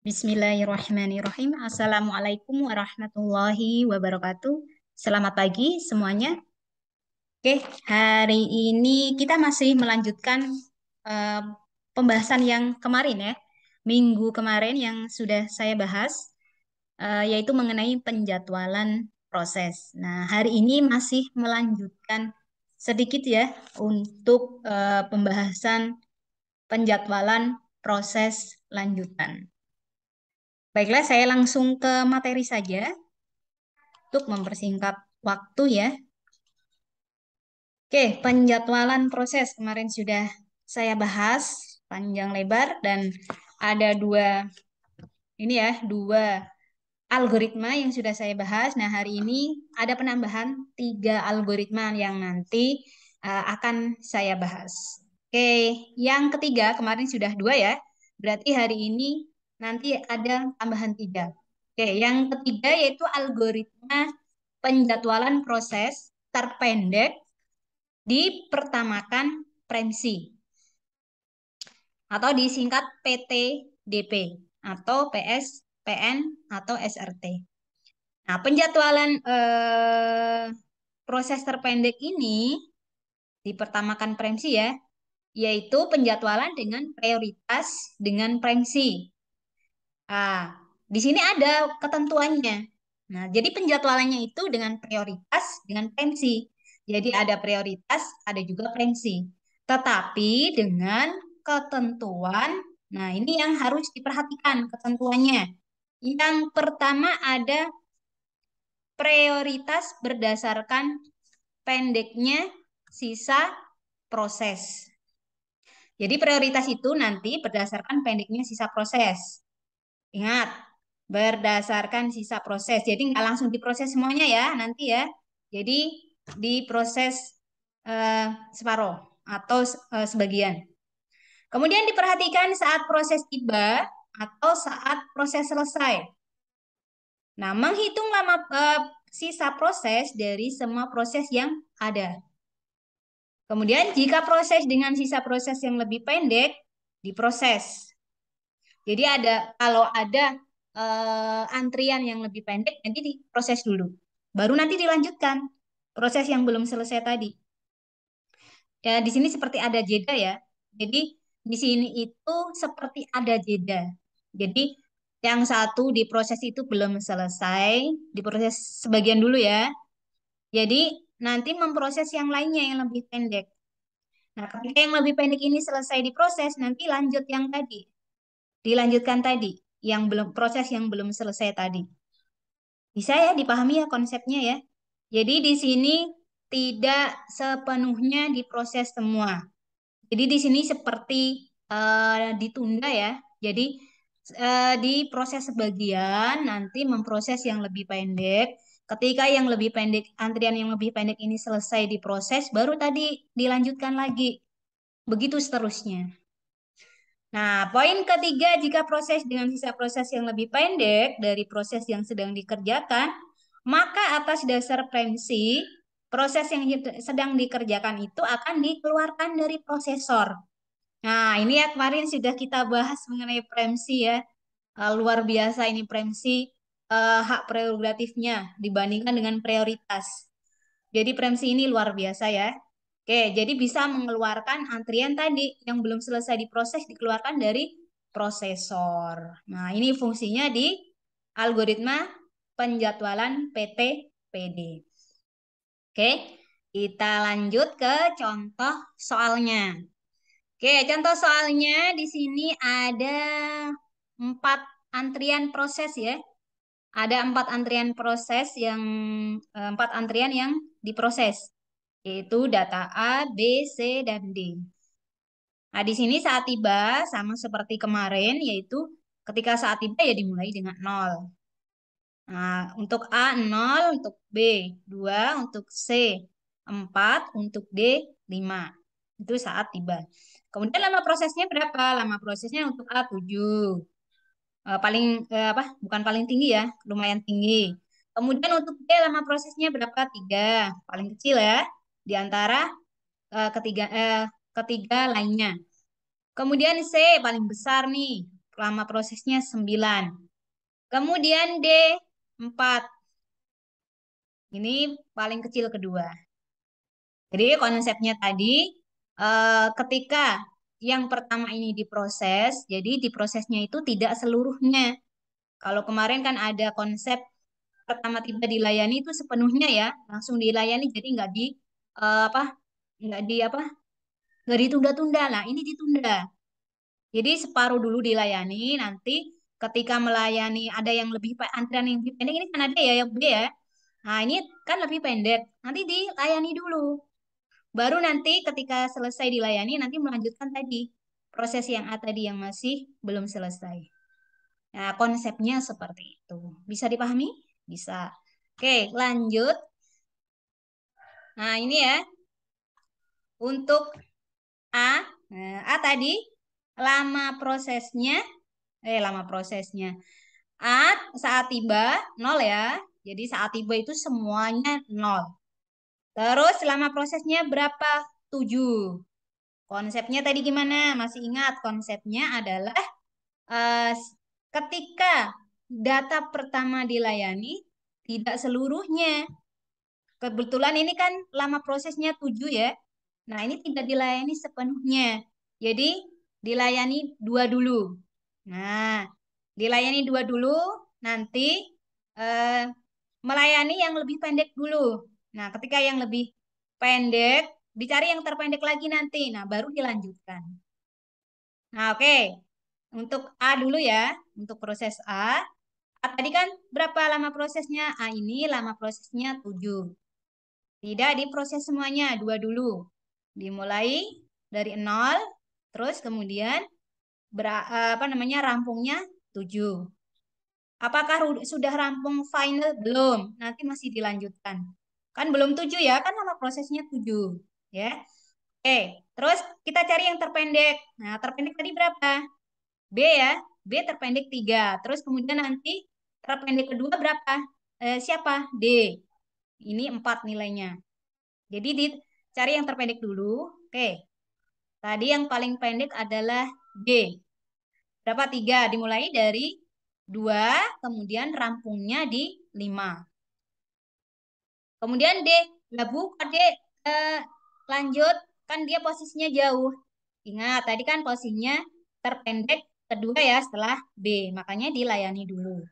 Bismillahirrahmanirrahim. Assalamualaikum warahmatullahi wabarakatuh. Selamat pagi semuanya. Oke, hari ini kita masih melanjutkan eh, pembahasan yang kemarin ya. Minggu kemarin yang sudah saya bahas, yaitu mengenai penjadwalan proses. Nah, hari ini masih melanjutkan sedikit ya untuk pembahasan penjadwalan proses lanjutan. Baiklah, saya langsung ke materi saja untuk mempersingkat waktu ya. Oke, penjadwalan proses kemarin sudah saya bahas panjang lebar dan ada dua algoritma yang sudah saya bahas. Nah, hari ini ada penambahan tiga algoritma yang nanti akan saya bahas. Oke, yang ketiga kemarin sudah dua ya. Berarti hari ini nanti ada tambahan tiga. Oke, yang ketiga yaitu algoritma penjadwalan proses terpendek dipertamakan premsi atau disingkat PTDP atau PSPN atau SRT. Nah, penjadwalan proses terpendek ini dipertamakan premsi ya, yaitu penjadwalan dengan prioritas dengan premsi. Ah, di sini ada ketentuannya. Nah, jadi penjadwalannya itu dengan prioritas dengan premsi. Jadi ada prioritas, ada juga premsi. Tetapi dengan ketentuan, nah ini yang harus diperhatikan ketentuannya. Yang pertama ada prioritas berdasarkan pendeknya sisa proses. Jadi prioritas itu nanti berdasarkan pendeknya sisa proses. Ingat, berdasarkan sisa proses. Jadi nggak langsung diproses semuanya ya, nanti ya. Jadi diproses eh, separuh atau sebagian. Kemudian diperhatikan saat proses tiba atau saat proses selesai. Nah, menghitung lama sisa proses dari semua proses yang ada. Kemudian jika proses dengan sisa proses yang lebih pendek, diproses. Jadi kalau ada antrian yang lebih pendek, nanti diproses dulu. Baru nanti dilanjutkan proses yang belum selesai tadi. Ya, di sini seperti ada jeda ya. Jadi di sini itu seperti ada jeda. Jadi yang satu diproses itu belum selesai, diproses sebagian dulu ya. Jadi nanti memproses yang lainnya yang lebih pendek. Nah, ketika yang lebih pendek ini selesai diproses, nanti lanjut yang tadi. Dilanjutkan tadi, yang belum proses yang belum selesai tadi. Bisa ya dipahami ya konsepnya ya. Jadi di sini tidak sepenuhnya diproses semua. Jadi di sini seperti ditunda ya. Jadi diproses sebagian, nanti memproses yang lebih pendek. Ketika yang lebih pendek, antrian yang lebih pendek ini selesai diproses, baru tadi dilanjutkan lagi. Begitu seterusnya. Nah, poin ketiga, jika proses dengan sisa proses yang lebih pendek dari proses yang sedang dikerjakan, maka atas dasar premsi, proses yang sedang dikerjakan itu akan dikeluarkan dari prosesor. Nah, ini ya kemarin sudah kita bahas mengenai premsi ya. Luar biasa ini premsi, hak prerogatifnya dibandingkan dengan prioritas. Jadi premsi ini luar biasa ya. Oke, jadi bisa mengeluarkan antrian tadi yang belum selesai diproses dikeluarkan dari prosesor. Nah, ini fungsinya di algoritma penjadwalan PT-PD. Oke, kita lanjut ke contoh soalnya. Oke, contoh soalnya di sini ada 4 antrian proses ya. Ada 4 antrian yang diproses, yaitu data A, B, C, dan D. Nah, di sini saat tiba sama seperti kemarin, yaitu ketika saat tiba ya dimulai dengan 0. Nah, untuk A 0, untuk B 2, untuk C 4, untuk D 5. Itu saat tiba. Kemudian lama prosesnya berapa? Lama prosesnya untuk A 7. Bukan paling tinggi ya, lumayan tinggi. Kemudian untuk D lama prosesnya berapa? 3, paling kecil ya di antara ketiga lainnya. Kemudian C paling besar nih, lama prosesnya 9. Kemudian D 4. Ini paling kecil kedua. Jadi konsepnya tadi ketika yang pertama ini diproses, jadi diprosesnya itu tidak seluruhnya. Kalau kemarin kan ada konsep pertama tiba dilayani itu sepenuhnya ya, langsung dilayani, jadi nggak di apa, nggak di apa, nggak ditunda-tunda. Nah ini ditunda. Jadi separuh dulu dilayani, nanti ketika melayani ada yang lebih antrian yang lebih pendek ini kan ada ya yang B ya. Nah ini kan lebih pendek, nanti dilayani dulu. Baru nanti ketika selesai dilayani nanti melanjutkan tadi proses yang A tadi yang masih belum selesai. Nah konsepnya seperti itu. Bisa dipahami? Bisa. Oke, lanjut. Nah ini ya untuk A. Nah, A tadi lama prosesnya. A saat tiba 0 ya. Jadi saat tiba itu semuanya 0. Terus selama prosesnya berapa? 7. Konsepnya tadi gimana? Masih ingat konsepnya adalah eh, ketika data pertama dilayani tidak seluruhnya. Kebetulan ini kan lama prosesnya 7 ya. Nah, ini tidak dilayani sepenuhnya. Jadi dilayani 2 dulu. Nah, dilayani 2 dulu, nanti eh, melayani yang lebih pendek dulu. Nah, ketika yang lebih pendek, dicari yang terpendek lagi nanti. Nah, baru dilanjutkan. Nah, oke. Untuk A dulu ya. Untuk proses A. A tadi kan berapa lama prosesnya? A ini lama prosesnya 7. Tidak diproses semuanya, 2 dulu. Dimulai dari 0, terus kemudian rampungnya 7. Apakah sudah rampung final? Belum. Nanti masih dilanjutkan. Kan belum 7 ya, kan lama prosesnya 7. Ya. Oke, terus kita cari yang terpendek. Nah, terpendek tadi berapa? B ya. B terpendek 3. Terus kemudian nanti terpendek kedua berapa? Siapa? D. Ini 4 nilainya. Jadi dicari yang terpendek dulu. Oke, tadi yang paling pendek adalah D. Berapa? 3. Dimulai dari 2, kemudian rampungnya di 5. Kemudian D. Lah bukan D. Eh, lanjut. Kan dia posisinya jauh. Ingat, tadi kan posisinya terpendek kedua ya setelah B. Makanya dilayani dulu.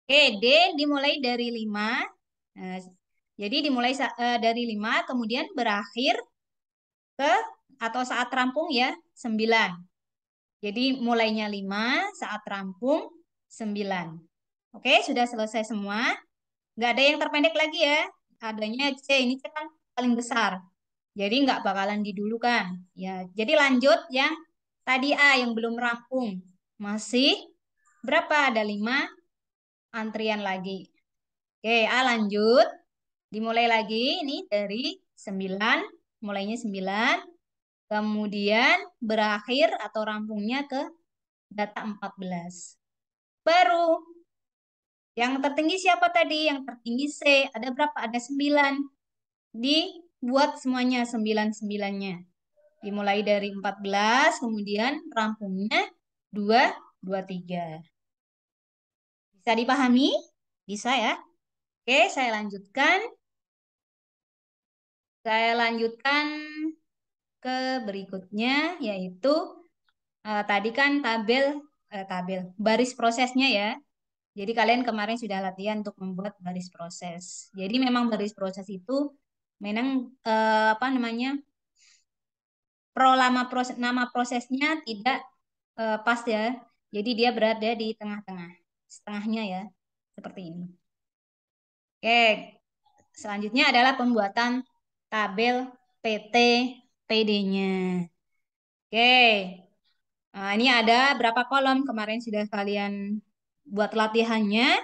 Oke, D dimulai dari 5. Eh, jadi dimulai dari 5, kemudian berakhir ke atau saat rampung ya 9. Jadi mulainya 5, saat rampung 9. Oke, sudah selesai semua. Nggak ada yang terpendek lagi ya. Adanya C, ini kan paling besar. Jadi nggak bakalan didulukan. Ya, jadi lanjut yang tadi A yang belum rampung. Masih berapa? Ada 5 antrian lagi. Oke, A lanjut. Dimulai lagi ini dari 9, mulainya 9. Kemudian berakhir atau rampungnya ke data 14. Baru yang tertinggi siapa tadi? Yang tertinggi C. Ada berapa? Ada 9. Dibuat semuanya 9-9-nya. Dimulai dari 14, kemudian rampungnya 2, 2, 3. Bisa dipahami? Bisa ya? Oke, saya lanjutkan. Saya lanjutkan ke berikutnya, yaitu tadi kan tabel baris prosesnya ya. Jadi kalian kemarin sudah latihan untuk membuat baris proses. Jadi memang baris proses itu memang apa namanya nama prosesnya tidak pas ya. Jadi dia berada di tengah-tengah, setengahnya ya, seperti ini. Oke, selanjutnya adalah pembuatan tabel PT PD-nya. Oke, nah, ini ada berapa kolom kemarin sudah kalian buat latihannya,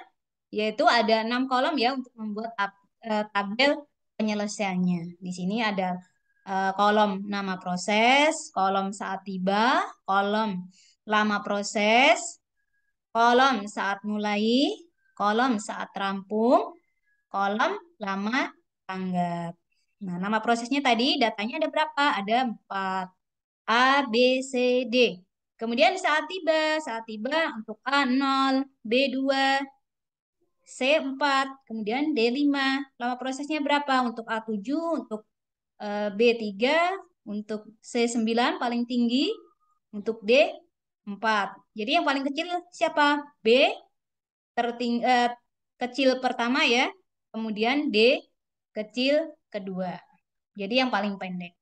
yaitu ada 6 kolom ya untuk membuat tabel penyelesaiannya. Di sini ada kolom nama proses, kolom saat tiba, kolom lama proses, kolom saat mulai, kolom saat rampung, kolom lama tanggap. Nah, nama prosesnya tadi datanya ada berapa? Ada 4. A, B, C, D. Kemudian saat tiba untuk A 0, B 2, C 4, kemudian D 5. Lama prosesnya berapa? Untuk A 7, untuk B 3, untuk C 9 paling tinggi, untuk D 4. Jadi yang paling kecil siapa? B kecil pertama ya, kemudian D kecil kedua. Jadi yang paling pendek.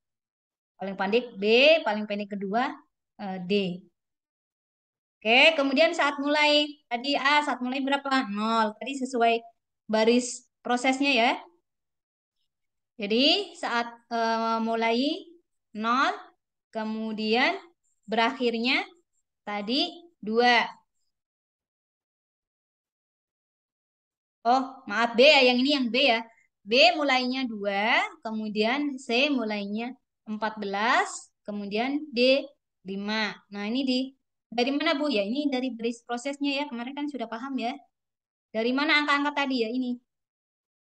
Paling pendek B, paling pendek kedua D. Oke, kemudian saat mulai berapa? 0. Tadi sesuai baris prosesnya ya. Jadi saat mulai 0, kemudian berakhirnya tadi 2. Oh, maaf B ya, yang ini yang B ya. B mulainya 2, kemudian C mulainya 14, kemudian D 5. Nah, ini dari mana Bu? Ya, ini dari baris prosesnya ya. Kemarin kan sudah paham ya. Dari mana angka-angka tadi ya ini?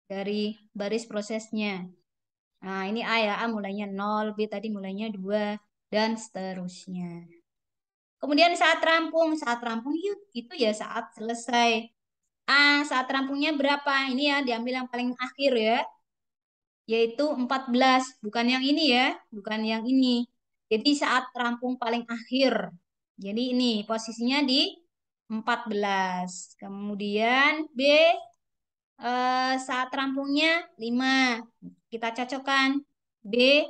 Dari baris prosesnya. Nah, ini A ya. A mulainya 0, B tadi mulainya 2, dan seterusnya. Kemudian saat rampung itu ya saat selesai. Saat rampungnya berapa? Ini ya, diambil yang paling akhir ya, yaitu 14. Bukan yang ini ya, bukan yang ini. Jadi saat rampung paling akhir. Jadi ini posisinya di 14. Kemudian B saat rampungnya 5. Kita cocokkan. B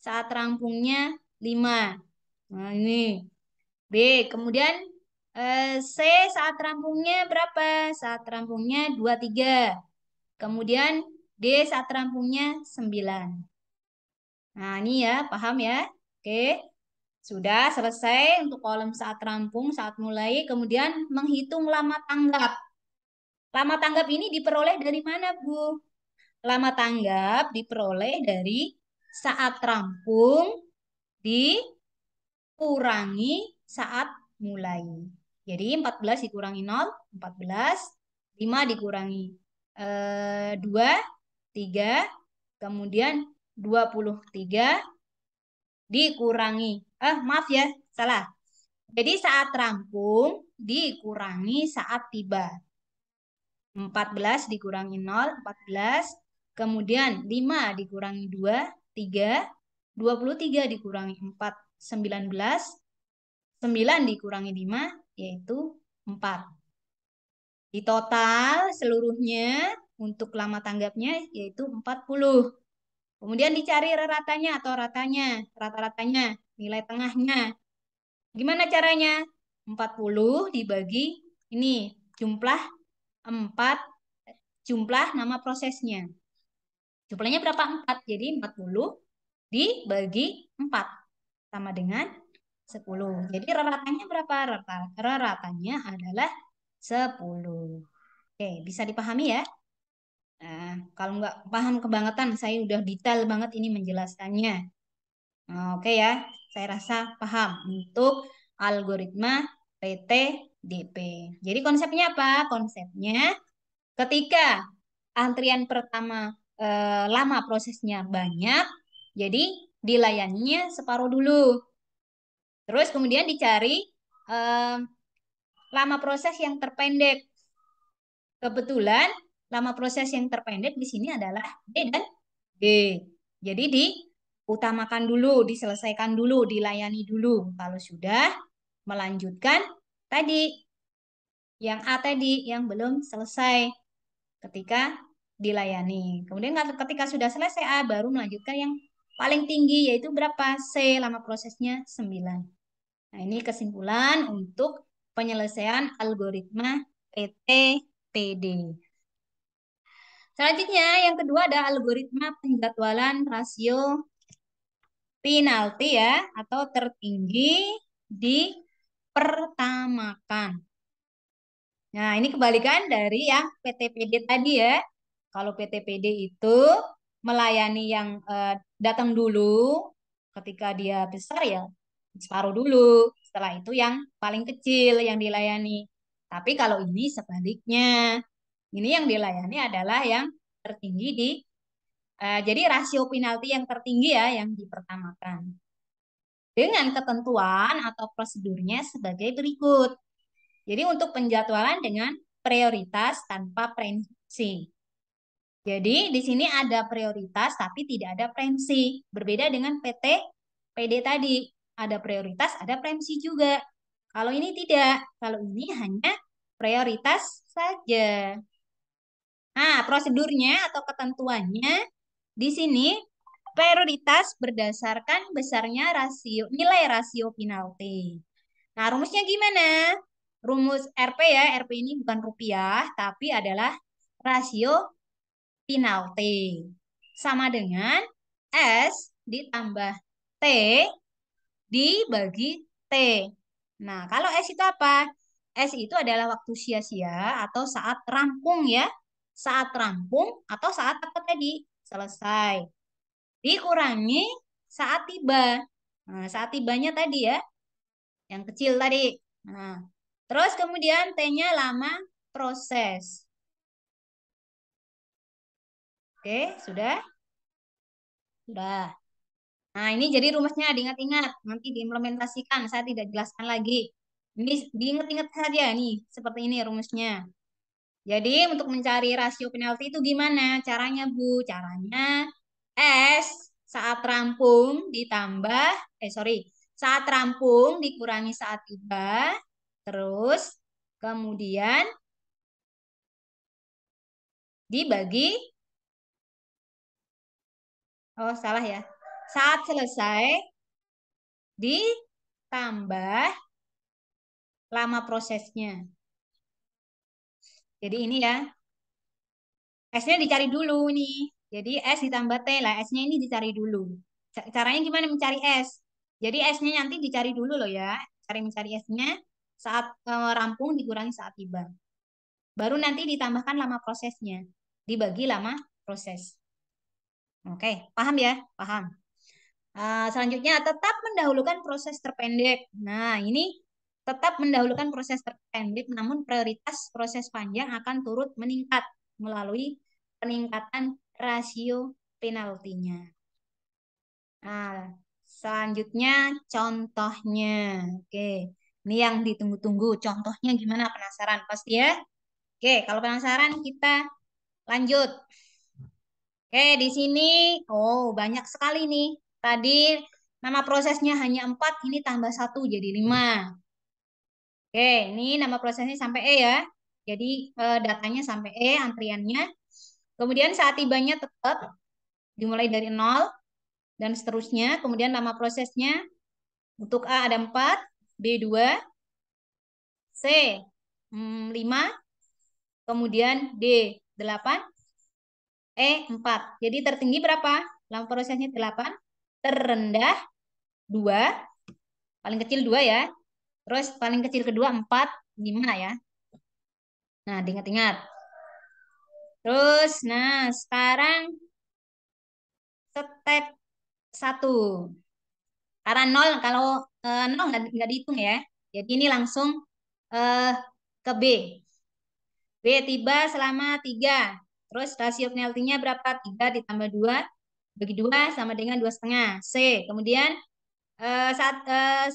saat rampungnya 5. Nah, ini B. Kemudian C saat rampungnya berapa? Saat rampungnya 23. Kemudian D saat rampungnya 9. Nah, ini ya, paham ya? Oke. Sudah selesai untuk kolom saat rampung, saat mulai. Kemudian menghitung lama tanggap. Lama tanggap ini diperoleh dari mana, Bu? Lama tanggap diperoleh dari saat rampung dikurangi saat mulai. Jadi 14 dikurangi 0, 14. 5 dikurangi 2, 3. Kemudian 23 dikurangi. Maaf ya, salah. Jadi saat rampung dikurangi saat tiba. 14 dikurangi 0, 14. Kemudian 5 dikurangi 2, 3. 23 dikurangi 4, 19. 9 dikurangi 5, yaitu 4. Di total seluruhnya untuk lama tanggapnya yaitu 40. Kemudian dicari ratanya atau rata-ratanya, nilai tengahnya. Gimana caranya? 40 dibagi ini jumlah 4, jumlah nama prosesnya. Jumlahnya berapa? 4. Jadi 40 dibagi 4 sama dengan 10. Jadi ratanya berapa? Ratanya adalah 10. Oke, bisa dipahami ya? Nah, kalau nggak paham kebangetan, saya udah detail banget ini menjelaskannya. Nah, oke ya, saya rasa paham untuk algoritma PTDP. Jadi konsepnya apa? Konsepnya ketika antrian pertama lama prosesnya banyak, jadi dilayaninya separuh dulu. Terus kemudian dicari eh, lama proses yang terpendek. Kebetulan lama proses yang terpendek di sini adalah D dan B. Jadi diutamakan dulu, diselesaikan dulu, dilayani dulu. Kalau sudah melanjutkan tadi yang A tadi yang belum selesai ketika dilayani. Kemudian ketika sudah selesai A baru melanjutkan yang paling tinggi yaitu berapa? C, lama prosesnya 9. Nah, ini kesimpulan untuk penyelesaian algoritma PTPD. Selanjutnya, yang kedua ada algoritma penjadwalan rasio penalti ya, atau tertinggi dipertamakan. Nah, ini kebalikan dari yang PTPD tadi ya. Kalau PTPD itu melayani yang datang dulu, ketika dia besar ya separuh dulu. Setelah itu yang paling kecil yang dilayani. Tapi kalau ini sebaliknya. Ini yang dilayani adalah yang tertinggi jadi rasio penalti yang tertinggi ya yang dipertamakan. dengan ketentuan atau prosedurnya sebagai berikut. Jadi untuk penjadwalan dengan prioritas tanpa prevensi. Jadi di sini ada prioritas tapi tidak ada prevensi. Berbeda dengan PD tadi. Ada prioritas, ada prevensi juga. Kalau ini tidak. Kalau ini hanya prioritas saja. Nah, prosedurnya atau ketentuannya di sini prioritas berdasarkan besarnya nilai rasio penalti. Nah, rumusnya gimana? Rumus RP ya, RP ini bukan rupiah, tapi adalah rasio penalti. Sama dengan S ditambah T dibagi T. Nah, kalau S itu apa? S itu adalah waktu sia-sia atau saat rampung ya. Saat rampung atau saat apa tadi? Selesai. Dikurangi saat tiba. Nah, saat tibanya tadi ya, yang kecil tadi. Nah, terus kemudian T-nya lama proses. Oke, sudah? Sudah. Nah, ini jadi rumusnya diingat-ingat, nanti diimplementasikan, saya tidak jelaskan lagi. Ini diingat-ingat saja nih, seperti ini rumusnya. Jadi untuk mencari rasio penalti itu gimana caranya, Bu? Caranya S saat rampung ditambah, saat rampung dikurangi saat tiba, terus kemudian dibagi, oh salah ya, saat selesai ditambah lama prosesnya. Jadi ini ya, S-nya dicari dulu nih. Jadi S ditambah T lah, S-nya ini dicari dulu. Caranya gimana mencari S? Jadi S-nya nanti dicari dulu loh ya. Cari mencari S-nya saat rampung dikurangi saat tiba. Baru nanti ditambahkan lama prosesnya. Dibagi lama proses. Oke, paham ya? Paham. Selanjutnya tetap mendahulukan proses terpendek. Nah, ini tetap mendahulukan proses terpendek, namun prioritas proses panjang akan turut meningkat melalui peningkatan rasio penaltinya. Nah, selanjutnya contohnya. Oke, ini yang ditunggu-tunggu. Contohnya gimana? Penasaran pasti ya? Oke, kalau penasaran kita lanjut. Oke, di sini, oh banyak sekali nih. Tadi nama prosesnya hanya 4, ini tambah 1 jadi 5. Oke, ini nama prosesnya sampai E ya. Jadi datanya sampai E, antriannya. Kemudian saat tibanya tetap dimulai dari 0 dan seterusnya. Kemudian nama prosesnya untuk A ada 4, B 2, C 5, kemudian D 8, E 4. Jadi tertinggi berapa? Lama prosesnya 8, terendah 2, paling kecil 2 ya. Terus paling kecil kedua 4, 5 ya. Nah, diingat-ingat. Terus, nah sekarang step 1. Karena 0, kalau 0 nggak dihitung ya. Jadi ini langsung eh, ke B. B tiba selama 3. Terus rasio penaltinya berapa? 3 ditambah 2 bagi 2 sama dengan 2,5. C. Kemudian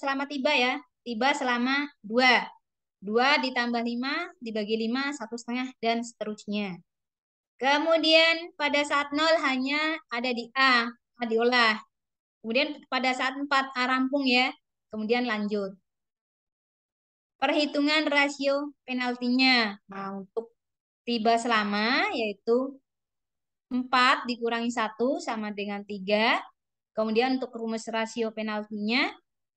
selama tiba ya. Tiba selama 2. 2 ditambah 5 dibagi 5, 1,5 dan seterusnya. Kemudian pada saat 0 hanya ada di A diolah. Kemudian pada saat 4 A rampung ya. Kemudian lanjut. Perhitungan rasio penaltinya. Nah, untuk tiba selama yaitu 4 dikurangi 1 sama dengan 3. Kemudian untuk rumus rasio penaltinya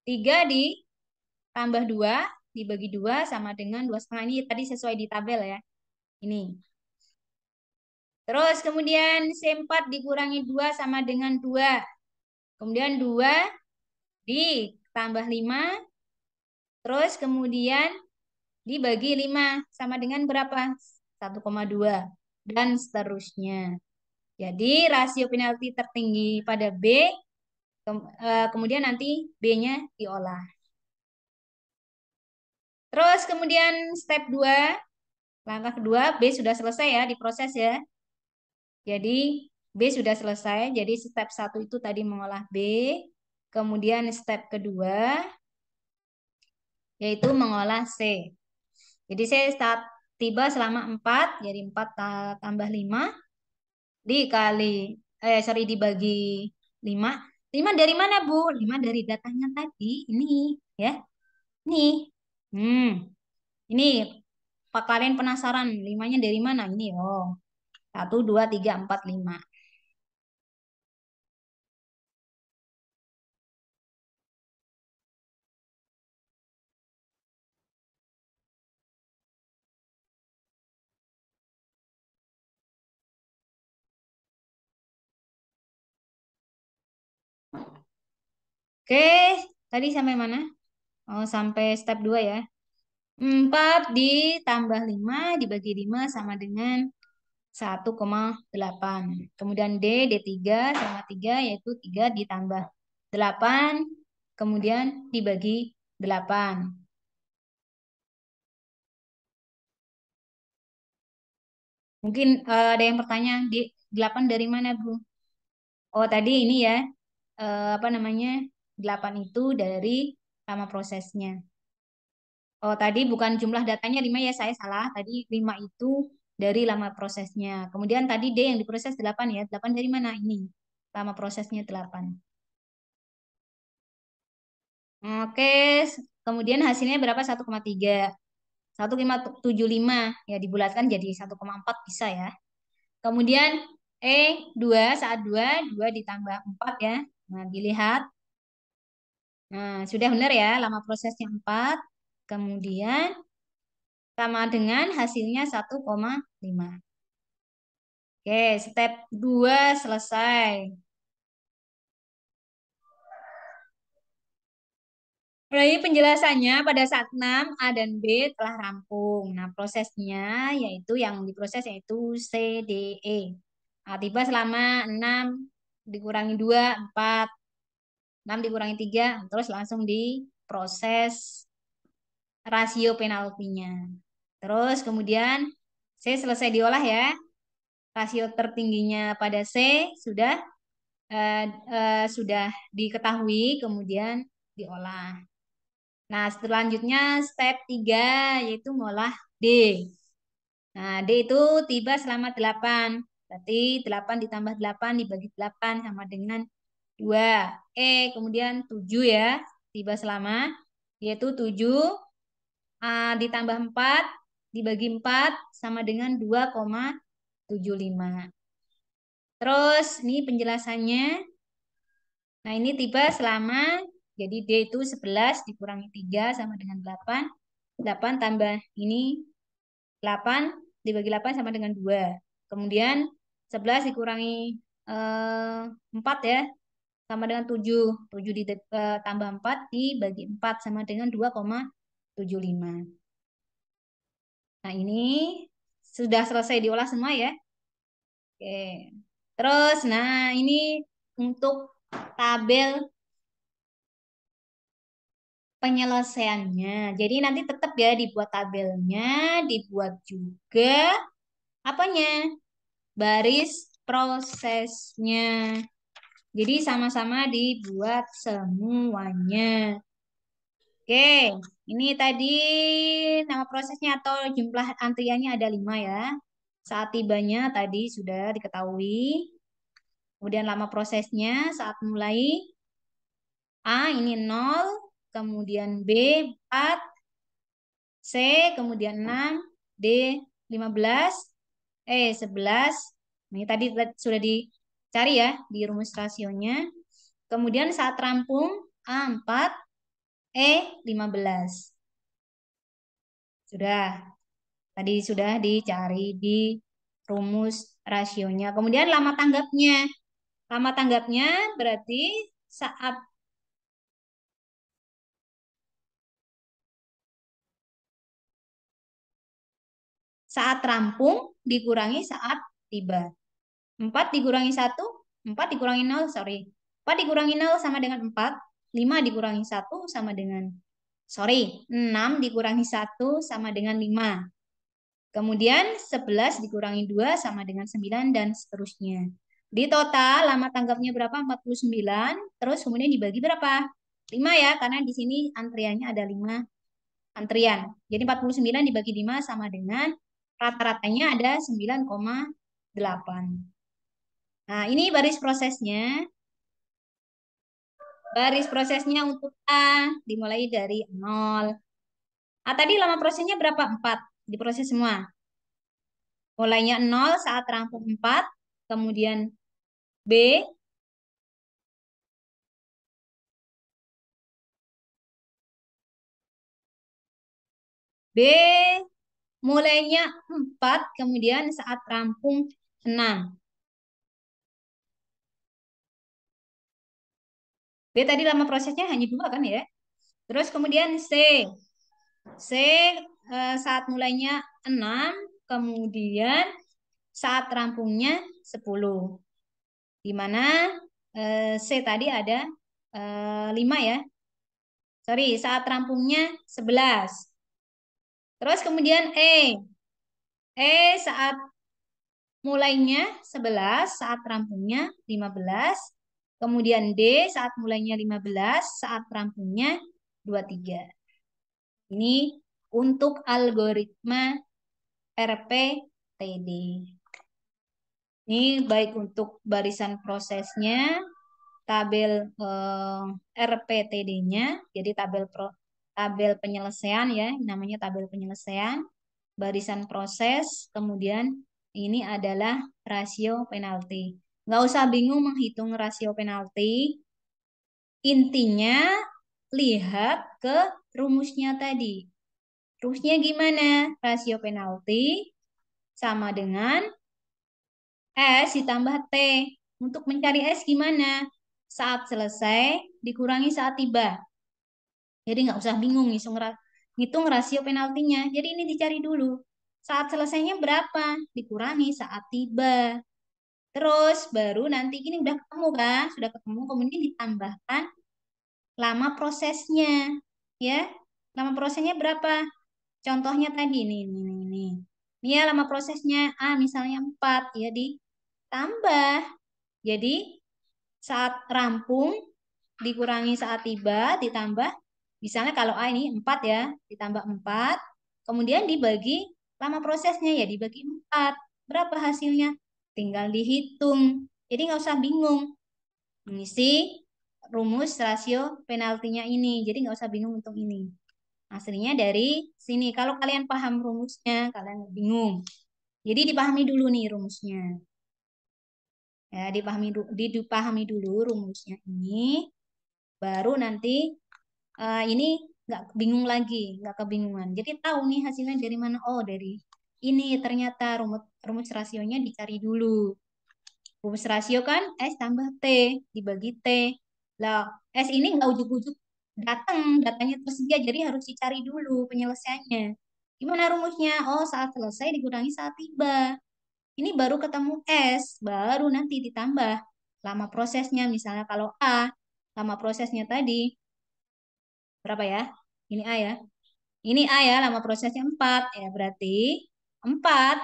3 ditambah 2 dibagi 2 sama dengan 2,5. Ini tadi sesuai di tabel ya. Ini. Terus kemudian C4 dikurangi 2 sama dengan 2. Kemudian 2 ditambah 5. Terus kemudian dibagi 5 sama dengan berapa? 1,2 dan seterusnya. Jadi rasio penalti tertinggi pada B, kemudian nanti B-nya diolah. Terus kemudian step 2, langkah kedua, B sudah selesai ya, diproses ya. Jadi B sudah selesai, jadi step 1 itu tadi mengolah B, Kemudian step kedua yaitu mengolah C. Jadi saya start tiba selama 4, jadi 4 tambah 5 dibagi 5. 5 dari mana, Bu? 5 dari datanya tadi. Ini ya. Ini. Hmm. Ini Pak kalian penasaran 5-nya dari mana? Ini oh. 1, 2, 3, 4, 5. Oke, tadi sampai mana? Oh, sampai step 2 ya. 4 ditambah 5 dibagi 5 sama dengan 1,8. Kemudian D3 sama 3 yaitu 3 ditambah 8. Kemudian dibagi 8. Mungkin ada yang bertanya, 8 dari mana, Bu? Oh, tadi ini ya, apa namanya, 8 itu dari lama prosesnya. Oh, tadi bukan jumlah datanya 5 ya, saya salah. Tadi 5 itu dari lama prosesnya. Kemudian tadi D yang diproses 8 ya. 8 dari mana? Ini. Lama prosesnya 8. Oke, kemudian hasilnya berapa? 1,3. 1,75 ya dibulatkan jadi 1,4 bisa ya. Kemudian E2 saat 2 ditambah 4 ya. Nah, dilihat. Nah, sudah benar ya, lama prosesnya 4. Kemudian sama dengan hasilnya 1,5. Oke, step 2 selesai. Mulai penjelasannya pada saat 6 A dan B telah rampung. Nah, prosesnya yaitu yang diproses yaitu C, D, E. Nah, tiba selama 6 dikurangi 2, 4. 6 dikurangi 3, terus langsung diproses rasio penaltinya. Terus kemudian C selesai diolah ya. Rasio tertingginya pada C sudah sudah diketahui, kemudian diolah. Nah, selanjutnya step 3 yaitu ngolah D. Nah, D itu tiba selama 8. Berarti 8 ditambah 8 dibagi 8 sama dengan 2. Kemudian 7 ya. Tiba selama yaitu 7 ditambah 4 dibagi 4 sama dengan 2,75. Terus ini penjelasannya. Nah, ini tiba selama jadi D itu 11 dikurangi 3 sama dengan 8. 8 tambah ini 8 dibagi 8 sama dengan 2. Kemudian 11 dikurangi 4 ya sama dengan 7. 7 ditambah 4 dibagi 4 sama dengan 2,75. Nah, ini sudah selesai diolah semua ya. Oke. Terus, nah ini untuk tabel penyelesaiannya. Jadi nanti tetap ya dibuat tabelnya, dibuat juga apanya? Baris prosesnya. Jadi sama-sama dibuat semuanya. Oke, ini tadi nama prosesnya atau jumlah antriannya ada 5 ya. Saat tibanya tadi sudah diketahui. Kemudian lama prosesnya saat mulai A ini 0, kemudian B 4, C kemudian 6, D 15, 11. Ini tadi sudah dicari ya di rumus rasionya. Kemudian saat rampung A 4, E 15. Sudah. Tadi sudah dicari di rumus rasionya. Kemudian lama tanggapnya. Lama tanggapnya berarti saat saat rampung dikurangi saat tiba. 4 dikurangi 1, 4 dikurangi 0, sorry. 4 dikurangi 0 sama dengan 4. 5 dikurangi 1 sama dengan, sorry, 6 dikurangi 1 sama dengan 5. Kemudian 11 dikurangi 2 sama dengan 9 dan seterusnya. Di total lama tanggapnya berapa? 49. Terus kemudian dibagi berapa? 5 ya, karena di sini antriannya ada 5 antrian. Jadi 49 dibagi 5 sama dengan rata-ratanya ada 9,8. Nah, ini baris prosesnya. Baris prosesnya untuk A dimulai dari 0. Ah, tadi lama prosesnya berapa? 4. Diproses semua. Mulainya 0 saat rampung 4. Kemudian B. B mulainya 4. Kemudian saat rampung 6. B tadi lama prosesnya hanya 2 kan ya? Terus kemudian C. C saat mulainya 6. Kemudian saat rampungnya 10. Di mana C tadi ada 5 ya. Sorry, saat rampungnya 11. Terus kemudian E. E saat mulainya 11, saat rampungnya 15. Kemudian D saat mulainya 15, saat rampungnya 23. Ini untuk algoritma RPTD. Ini baik untuk barisan prosesnya, tabel RPTD-nya, jadi tabel penyelesaian ya, namanya tabel penyelesaian, barisan proses, kemudian ini adalah rasio penalti. Nggak usah bingung menghitung rasio penalti, intinya lihat ke rumusnya tadi. Rumusnya gimana? Rasio penalti sama dengan S ditambah T. Untuk mencari S gimana? Saat selesai dikurangi saat tiba. Jadi nggak usah bingung ngitung rasio penaltinya. Jadi ini dicari dulu. Saat selesainya berapa? Dikurangi saat tiba. Terus baru nanti ini udah ketemu kan? Sudah ketemu kemudian ditambahkan lama prosesnya. Ya. Lama prosesnya berapa? Contohnya tadi nih. Ini ya lama prosesnya A misalnya 4 ya ditambah. Jadi saat rampung dikurangi saat tiba ditambah misalnya kalau A ini 4 ya, ditambah 4, kemudian dibagi lama prosesnya ya dibagi 4. Berapa hasilnya? Tinggal dihitung. Jadi nggak usah bingung mengisi rumus rasio penaltinya ini. Jadi nggak usah bingung untuk ini. Hasilnya dari sini. Kalau kalian paham rumusnya, kalian nggak bingung. Jadi dipahami dulu nih rumusnya. Ya, dipahami dulu rumusnya ini. Baru nanti ini nggak bingung lagi, nggak kebingungan. Jadi tahu nih hasilnya dari mana. Oh, dari ini ternyata rumus rumus rasionya dicari dulu. Rumus rasio kan S tambah T dibagi T. Lah, S ini nggak ujuk-ujuk datang, datanya tersedia, jadi harus dicari dulu penyelesaiannya. Gimana rumusnya? Oh, saat selesai dikurangi saat tiba. Ini baru ketemu S, baru nanti ditambah lama prosesnya. Misalnya kalau A, lama prosesnya tadi berapa ya? Ini A ya. Ini A ya, lama prosesnya 4. Ya, berarti 4.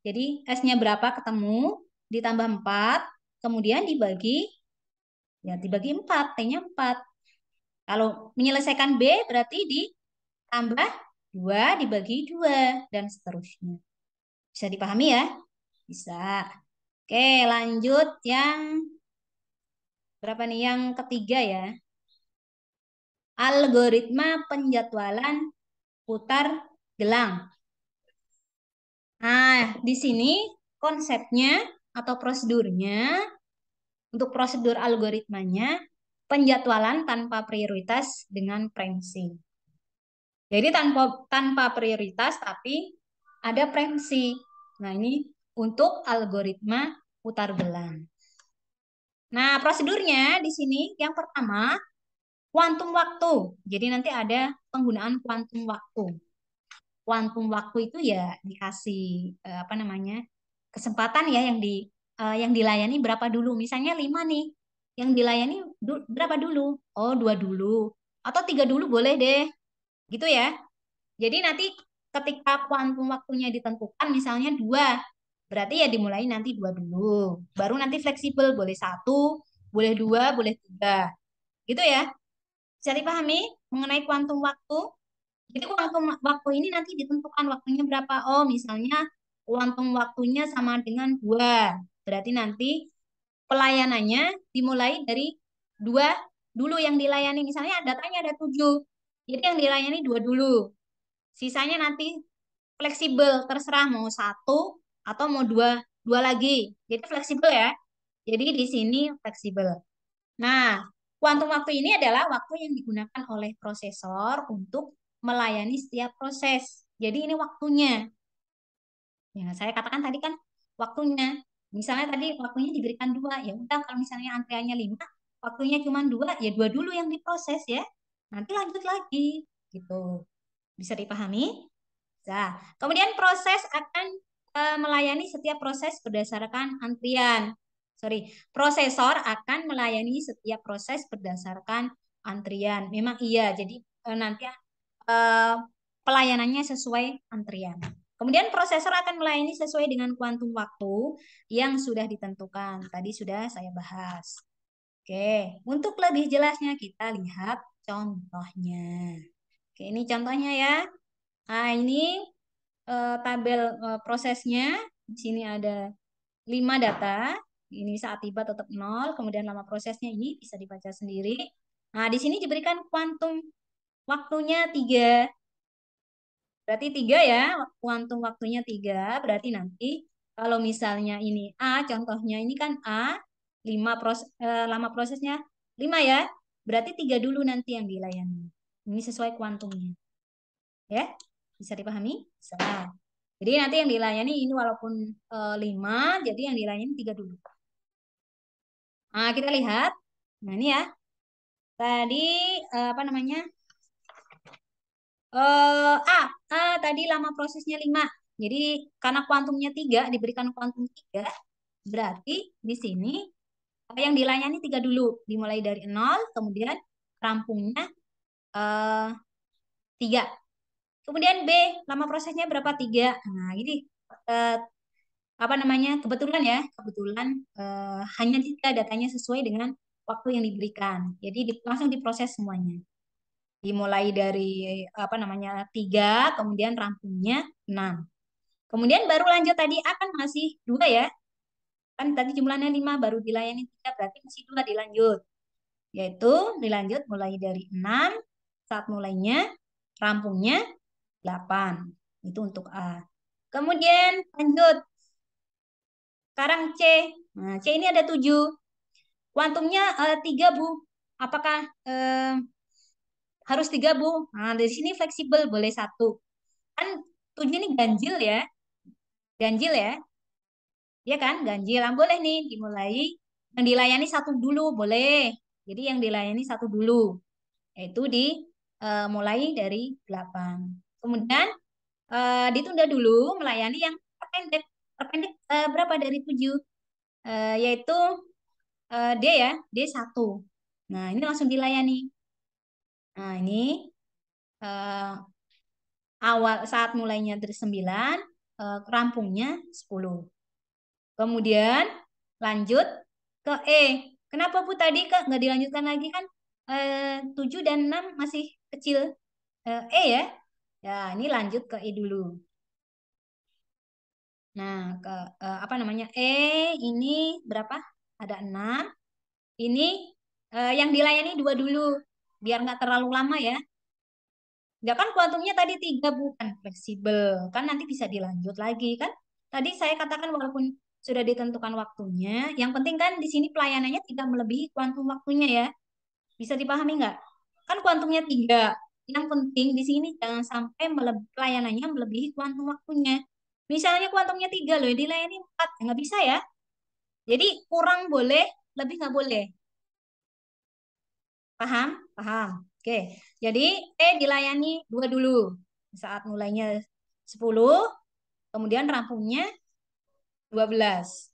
Jadi S-nya berapa ketemu, ditambah 4, kemudian dibagi 4, T-nya 4. Kalau menyelesaikan B berarti ditambah 2 dibagi 2 dan seterusnya. Bisa dipahami ya? Bisa. Oke, lanjut yang berapa nih? Yang ketiga ya. Algoritma penjadwalan putar gelang. Nah, di sini konsepnya atau prosedurnya, untuk prosedur algoritmanya, penjadwalan tanpa prioritas dengan preemsi. Jadi tanpa prioritas tapi ada preemsi. Nah, ini untuk algoritma putar gelang. Nah, prosedurnya di sini yang pertama, kuantum waktu. Jadi nanti ada penggunaan kuantum waktu. Kuantum waktu itu ya dikasih apa namanya kesempatan ya yang dilayani berapa dulu. Misalnya 5 nih, yang dilayani berapa dulu? Oh 2 dulu atau 3 dulu boleh deh, gitu ya. Jadi nanti ketika kuantum waktunya ditentukan misalnya 2, Berarti ya dimulai nanti 2 dulu. Baru nanti fleksibel, boleh 1, boleh 2, boleh 3. Gitu ya. Bisa dipahami mengenai kuantum waktu? Jadi kuantum waktu ini nanti ditentukan waktunya berapa. Oh, misalnya kuantum waktunya sama dengan 2. Berarti nanti pelayanannya dimulai dari 2 dulu yang dilayani. Misalnya datanya ada 7. Jadi yang dilayani 2 dulu. Sisanya nanti fleksibel, terserah mau 1 atau mau 2, 2 lagi. Jadi fleksibel ya. Jadi di sini fleksibel. Nah, kuantum waktu ini adalah waktu yang digunakan oleh prosesor untuk melayani setiap proses. Jadi ini waktunya. Ya, saya katakan tadi kan waktunya. Misalnya tadi waktunya diberikan 2, ya udah kalau misalnya antriannya 5, waktunya cuma 2, ya 2 dulu yang diproses ya. Nanti lanjut lagi gitu. Bisa dipahami? Nah, kemudian proses akan melayani setiap proses berdasarkan antrian. Sorry, prosesor akan melayani setiap proses berdasarkan antrian. Memang iya, jadi nanti eh, pelayanannya sesuai antrian. Kemudian prosesor akan melayani sesuai dengan kuantum waktu yang sudah ditentukan. Tadi sudah saya bahas. Oke, untuk lebih jelasnya kita lihat contohnya. Oke, ini contohnya ya. Nah, ini tabel prosesnya. Di sini ada 5 data. Ini saat tiba tetap 0. Kemudian lama prosesnya ini bisa dibaca sendiri. Nah, di sini diberikan kuantum waktunya 3. Berarti 3 ya. Kuantum waktunya 3. Berarti nanti kalau misalnya ini A, contohnya ini kan A, 5 lama prosesnya 5 ya. Berarti 3 dulu nanti yang dilayani. Ini sesuai kuantumnya. Ya, bisa dipahami? Bisa. Jadi nanti yang dilayani ini walaupun 5, jadi yang dilayani 3 dulu. Nah, kita lihat. Nah, ini ya. Tadi apa namanya? Tadi lama prosesnya 5. Jadi karena kuantumnya 3, diberikan kuantum 3, berarti di sini yang dilayani 3 dulu. Dimulai dari 0, kemudian rampungnya eh, 3. Kemudian B, lama prosesnya berapa? 3. Nah, ini eh, apa namanya, kebetulan ya, kebetulan hanya jika datanya sesuai dengan waktu yang diberikan. Jadi langsung diproses semuanya. Dimulai dari apa namanya 3, kemudian rampungnya 6. Kemudian baru lanjut tadi akan masih 2 ya. Kan tadi jumlahnya 5, baru dilayani 3, berarti masih 2 dilanjut. Yaitu dilanjut mulai dari 6, saat mulainya, rampungnya 8. Itu untuk A. Kemudian lanjut. Sekarang C. Nah, C ini ada 7. Kuantumnya 3, Bu. Apakah harus 3, Bu? Nah, dari sini fleksibel, boleh 1. Kan 7 ini ganjil ya. Ganjil ya. Ya kan? Ganjil. Nah, boleh nih dimulai. Yang dilayani 1 dulu, boleh. Jadi yang dilayani 1 dulu. Yaitu mulai dari 8. Kemudian ditunda dulu melayani yang terpendek. Terpendek berapa dari 7? Yaitu D ya, D1. Nah, ini langsung dilayani. Nah, ini eh, awal saat mulainya dari 9, rampungnya 10. Kemudian lanjut ke E. Kenapa Bu tadi Kak nggak dilanjutkan lagi kan 7 dan 6 masih kecil. E ya. Ya, ini lanjut ke E dulu. Nah, ke apa namanya? Ini berapa? Ada 6. Ini yang dilayani 2 dulu, biar nggak terlalu lama ya. Ya kan kuantumnya tadi 3 bukan fleksibel. Kan nanti bisa dilanjut lagi kan. Tadi saya katakan walaupun sudah ditentukan waktunya, yang penting kan di sini pelayanannya tidak melebihi kuantum waktunya ya. Bisa dipahami nggak? Kan kuantumnya 3. Yang penting di sini jangan sampai pelayanannya melebihi kuantum waktunya. Misalnya kuantumnya 3 loh, dilayani 4. Ya nggak bisa ya. Jadi kurang boleh, lebih nggak boleh. Paham? Paham. Oke. Jadi dilayani 2 dulu. Saat mulainya 10, kemudian rampungnya 12.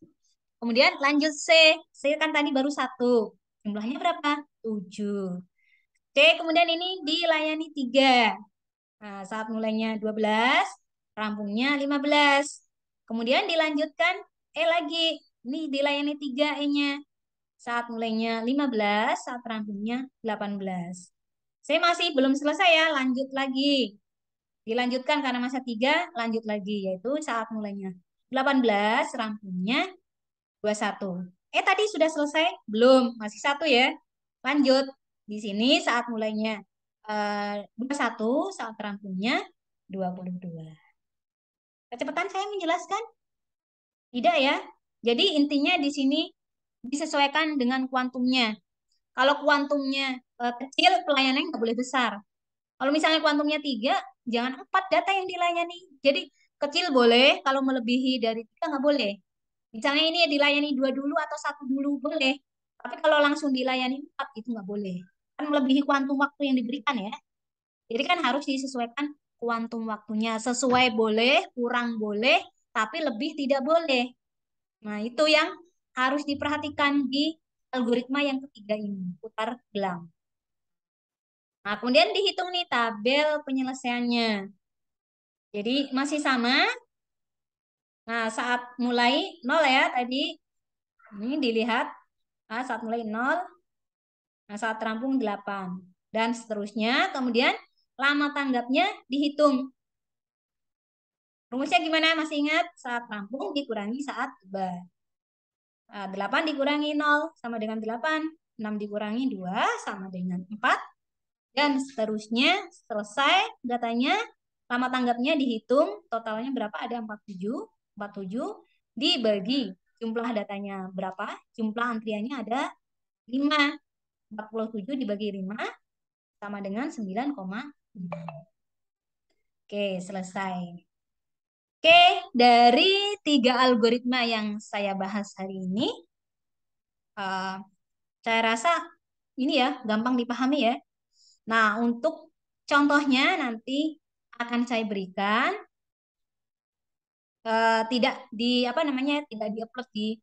Kemudian lanjut C. C kan tadi baru 1. Jumlahnya berapa? 7. C kemudian ini dilayani 3. Nah, saat mulainya 12, rampungnya 15. Kemudian dilanjutkan lagi. Ini dilayani 3 E-nya. Saat mulainya 15, saat rampungnya 18. Saya masih belum selesai ya, lanjut lagi. Dilanjutkan karena masa 3, lanjut lagi. Yaitu saat mulainya 18, rampungnya 21. Tadi sudah selesai? Belum, masih 1 ya. Lanjut. Di sini saat mulainya 21, saat rampungnya 22. Kecepatan saya menjelaskan? Tidak ya. Jadi intinya di sini disesuaikan dengan kuantumnya. Kalau kuantumnya kecil, pelayanannya nggak boleh besar. Kalau misalnya kuantumnya 3, jangan 4 data yang dilayani. Jadi kecil boleh, kalau melebihi dari 3 nggak boleh. Misalnya ini dilayani 2 dulu atau 1 dulu boleh. Tapi kalau langsung dilayani 4 itu nggak boleh. Kan melebihi kuantum waktu yang diberikan ya. Jadi kan harus disesuaikan kuantum waktunya. Sesuai boleh, kurang boleh, tapi lebih tidak boleh. Nah, itu yang harus diperhatikan di algoritma yang ketiga ini, putar gelang. Nah, kemudian dihitung nih tabel penyelesaiannya. Jadi masih sama. Nah, saat mulai 0 ya tadi, ini dilihat. Nah, saat mulai 0, nah saat rampung 8. Dan seterusnya, kemudian lama tanggapnya dihitung. Rumusnya gimana? Masih ingat? Saat rampung dikurangi saat tiba. 8 dikurangi 0 sama dengan 8. 6 dikurangi 2 sama dengan 4. Dan seterusnya selesai datanya. Lama tanggapnya dihitung. Totalnya berapa? Ada 47. 47 dibagi jumlah datanya berapa? Jumlah antriannya ada 5. 47 dibagi 5 sama dengan 9,5. Oke, selesai. Oke, dari 3 algoritma yang saya bahas hari ini, uh, saya rasa ini ya gampang dipahami ya. Nah, untuk contohnya nanti akan saya berikan, tidak di apa namanya, tidak diupload di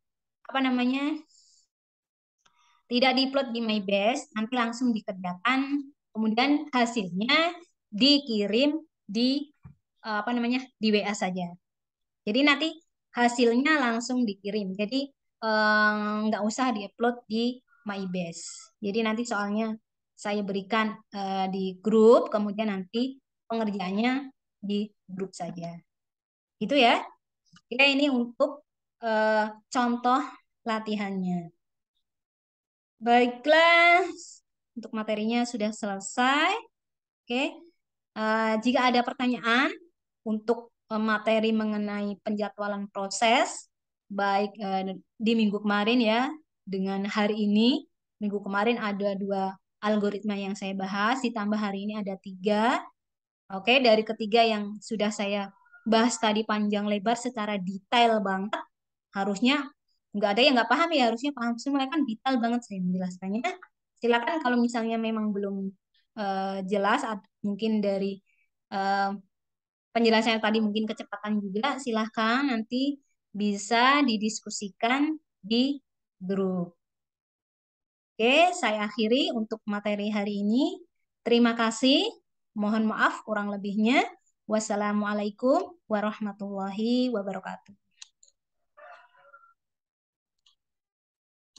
apa namanya, tidak diupload di MyBase, nanti langsung dikerjakan, kemudian hasilnya dikirim di apa namanya, di WA saja. Jadi nanti hasilnya langsung dikirim. Jadi nggak usah diupload di MyBase. Jadi nanti soalnya saya berikan di grup, kemudian nanti pengerjaannya di grup saja. Itu ya. Kira ini untuk contoh latihannya. Baiklah, untuk materinya sudah selesai. Oke. Jika ada pertanyaan untuk materi mengenai penjadwalan proses, baik di minggu kemarin ya, dengan hari ini, minggu kemarin ada 2 algoritma yang saya bahas, ditambah hari ini ada 3. Oke, dari ketiga yang sudah saya bahas tadi panjang lebar secara detail banget, harusnya nggak ada yang nggak paham ya, harusnya paham semua kan, detail banget saya menjelaskannya. Silakan kalau misalnya memang belum jelas, mungkin dari eh, penjelasannya tadi mungkin kecepatan juga, silahkan nanti bisa didiskusikan di grup. Oke, saya akhiri untuk materi hari ini. Terima kasih. Mohon maaf kurang lebihnya. Wassalamualaikum warahmatullahi wabarakatuh.